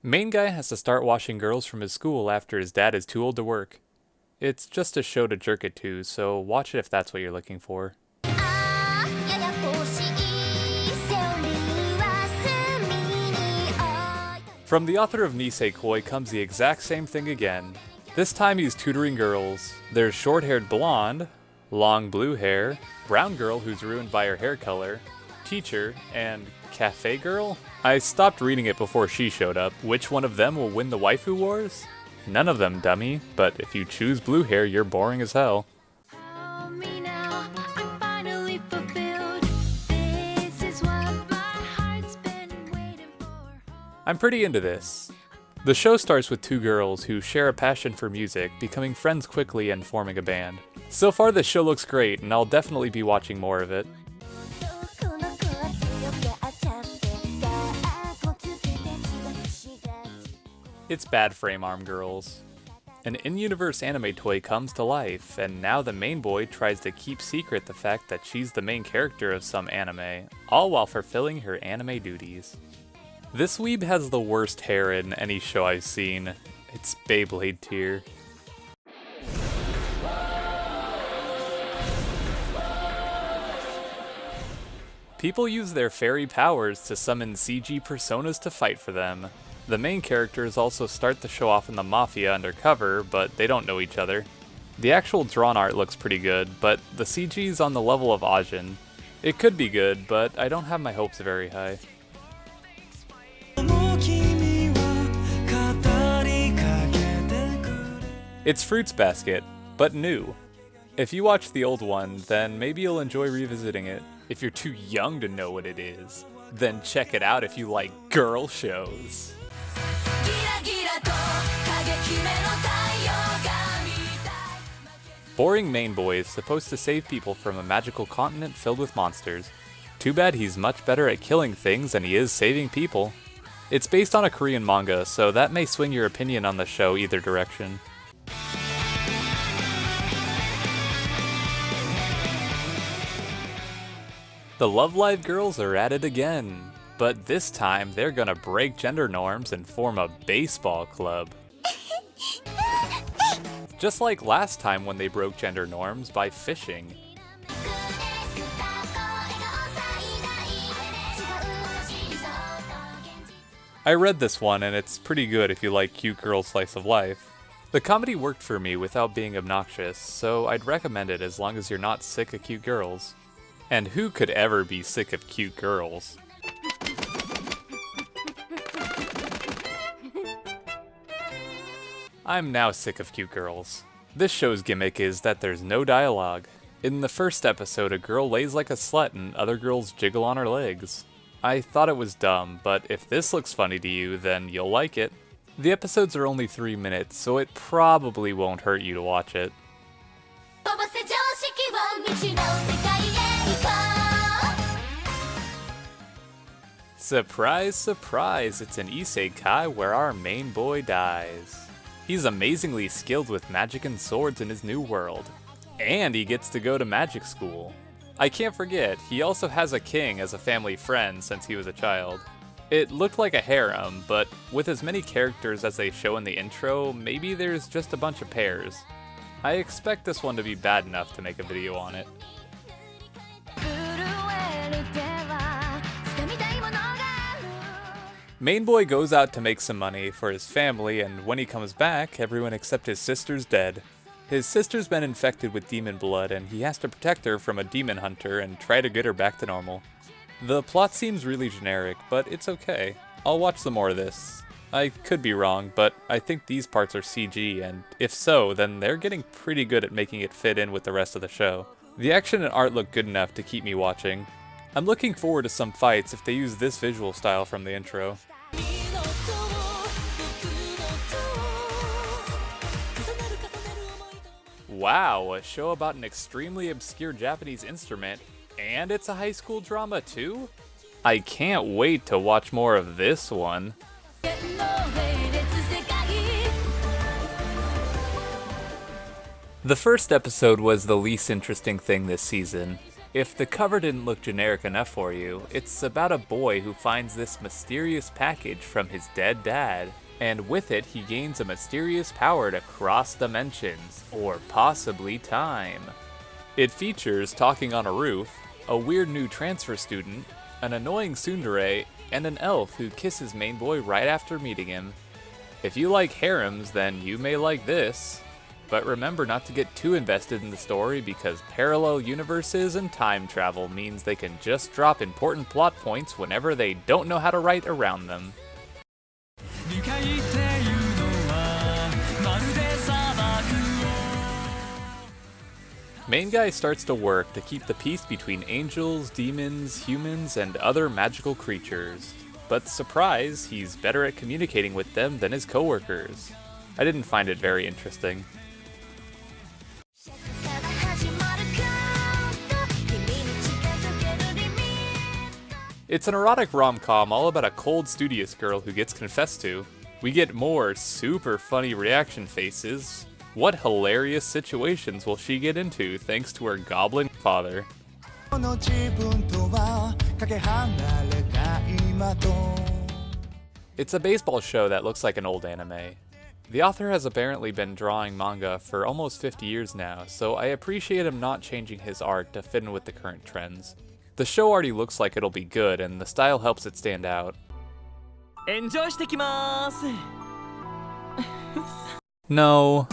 Main guy has to start washing girls from his school after his dad is too old to work. It's just a show to jerk it to, so watch it if that's what you're looking for. From the author of Nisekoi comes the exact same thing again. This time he's tutoring girls. There's short-haired blonde, long blue hair, brown girl who's ruined by her hair color, teacher, and cafe girl? I stopped reading it before she showed up. Which one of them will win the waifu wars? None of them, dummy. But if you choose blue hair, you're boring as hell. I'm pretty into this. The show starts with two girls who share a passion for music, becoming friends quickly and forming a band. So far this show looks great, and I'll definitely be watching more of it. It's Bad Frame Arm Girls. An in-universe anime toy comes to life, and now the main boy tries to keep secret the fact that she's the main character of some anime, all while fulfilling her anime duties. This weeb has the worst hair in any show I've seen. It's Beyblade tier. People use their fairy powers to summon CG personas to fight for them. The main characters also start the show off in the Mafia undercover, but they don't know each other. The actual drawn art looks pretty good, but the CG's on the level of Ajin. It could be good, but I don't have my hopes very high. It's Fruits Basket, but new. If you watched the old one, then maybe you'll enjoy revisiting it. If you're too young to know what it is, then check it out if you like girl shows. Boring main boy is supposed to save people from a magical continent filled with monsters. Too bad he's much better at killing things than he is saving people. It's based on a Korean manga, so that may swing your opinion on the show either direction. The Love Live girls are at it again, but this time they're gonna break gender norms and form a baseball club. Just like last time when they broke gender norms by fishing. I read this one and it's pretty good if you like cute girl slice of life. The comedy worked for me without being obnoxious, so I'd recommend it as long as you're not sick of cute girls. And who could ever be sick of cute girls? I'm now sick of cute girls. This show's gimmick is that there's no dialogue. In the first episode, a girl lays like a slut and other girls jiggle on her legs. I thought it was dumb, but if this looks funny to you, then you'll like it. The episodes are only 3 minutes, so it probably won't hurt you to watch it. Surprise, surprise, it's an Isekai where our main boy dies. He's amazingly skilled with magic and swords in his new world. And he gets to go to magic school. I can't forget, he also has a king as a family friend since he was a child. It looked like a harem, but with as many characters as they show in the intro, maybe there's just a bunch of pairs. I expect this one to be bad enough to make a video on it. Main boy goes out to make some money for his family, and when he comes back, everyone except his sister's dead. His sister's been infected with demon blood, and he has to protect her from a demon hunter and try to get her back to normal. The plot seems really generic, but it's okay. I'll watch some more of this. I could be wrong, but I think these parts are CG, and if so, then they're getting pretty good at making it fit in with the rest of the show. The action and art look good enough to keep me watching. I'm looking forward to some fights if they use this visual style from the intro. Wow, a show about an extremely obscure Japanese instrument, and it's a high school drama too? I can't wait to watch more of this one. The first episode was the least interesting thing this season. If the cover didn't look generic enough for you, it's about a boy who finds this mysterious package from his dead dad, and with it he gains a mysterious power to cross dimensions, or possibly time. It features talking on a roof, a weird new transfer student, an annoying tsundere, and an elf who kisses main boy right after meeting him. If you like harems, then you may like this. But remember not to get too invested in the story because parallel universes and time travel means they can just drop important plot points whenever they don't know how to write around them. Main guy starts to work to keep the peace between angels, demons, humans, and other magical creatures. But surprise, he's better at communicating with them than his coworkers. I didn't find it very interesting. It's an erotic rom-com all about a cold, studious girl who gets confessed to. We get more super funny reaction faces. What hilarious situations will she get into thanks to her goblin father? It's a baseball show that looks like an old anime. The author has apparently been drawing manga for almost 50 years now, so I appreciate him not changing his art to fit in with the current trends. The show already looks like it'll be good, and the style helps it stand out. Enjoy してきます No.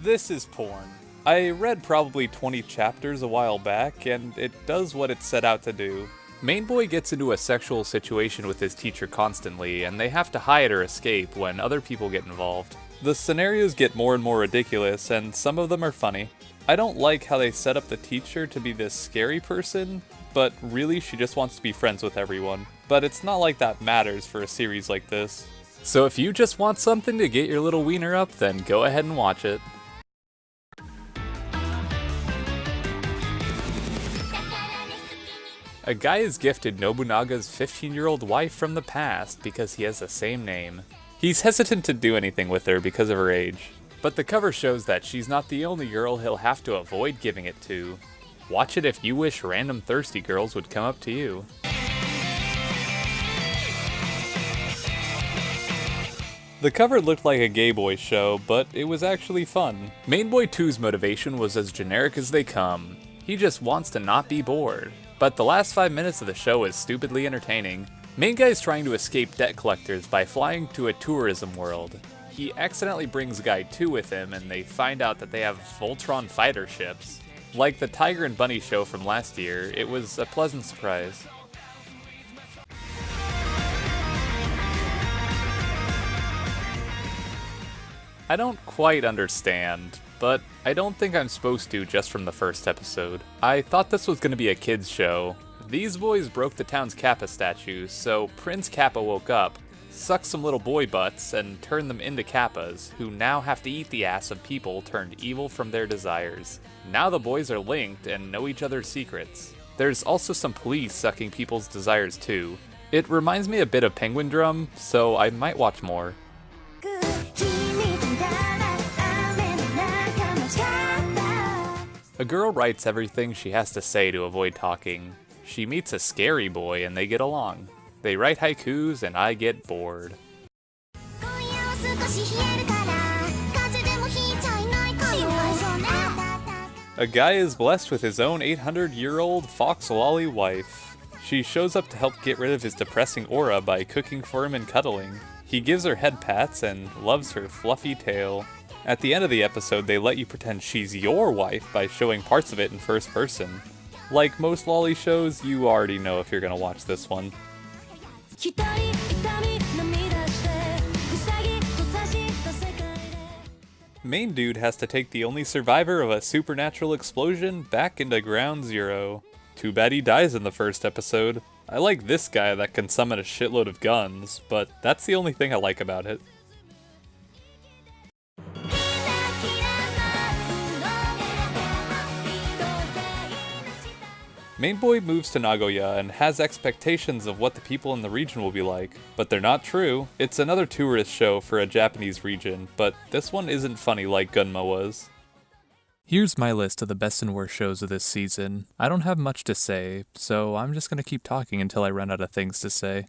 This is porn. I read probably 20 chapters a while back, and it does what it set out to do. Main boy gets into a sexual situation with his teacher constantly, and they have to hide or escape when other people get involved. The scenarios get more and more ridiculous, and some of them are funny. I don't like how they set up the teacher to be this scary person, but really she just wants to be friends with everyone. But it's not like that matters for a series like this. So if you just want something to get your little wiener up, then go ahead and watch it. A guy is gifted Nobunaga's 15-year-old wife from the past because he has the same name. He's hesitant to do anything with her because of her age, but the cover shows that she's not the only girl he'll have to avoid giving it to. Watch it if you wish random thirsty girls would come up to you. The cover looked like a gay boy show, but it was actually fun. Main Boy 2's motivation was as generic as they come. He just wants to not be bored. But the last 5 minutes of the show is stupidly entertaining. Main guy is trying to escape debt collectors by flying to a tourism world. He accidentally brings Guy 2 with him, and they find out that they have Voltron fighter ships. Like the Tiger and Bunny show from last year, it was a pleasant surprise. I don't quite understand, but I don't think I'm supposed to just from the first episode. I thought this was going to be a kids show. These boys broke the town's Kappa statue, so Prince Kappa woke up, sucked some little boy butts, and turned them into Kappas, who now have to eat the ass of people turned evil from their desires. Now the boys are linked and know each other's secrets. There's also some police sucking people's desires too. It reminds me a bit of Penguin Drum, so I might watch more. A girl writes everything she has to say to avoid talking. She meets a scary boy and they get along. They write haikus and I get bored. A guy is blessed with his own 800-year-old fox lolly wife. She shows up to help get rid of his depressing aura by cooking for him and cuddling. He gives her head pats and loves her fluffy tail. At the end of the episode, they let you pretend she's your wife by showing parts of it in first person. Like most lolly shows, you already know if you're gonna watch this one. Main dude has to take the only survivor of a supernatural explosion back into Ground Zero. Too bad he dies in the first episode. I like this guy that can summon a shitload of guns, but that's the only thing I like about it. Main boy moves to Nagoya and has expectations of what the people in the region will be like, but they're not true. It's another tourist show for a Japanese region, but this one isn't funny like Gunma was. Here's my list of the best and worst shows of this season. I don't have much to say, so I'm just gonna keep talking until I run out of things to say.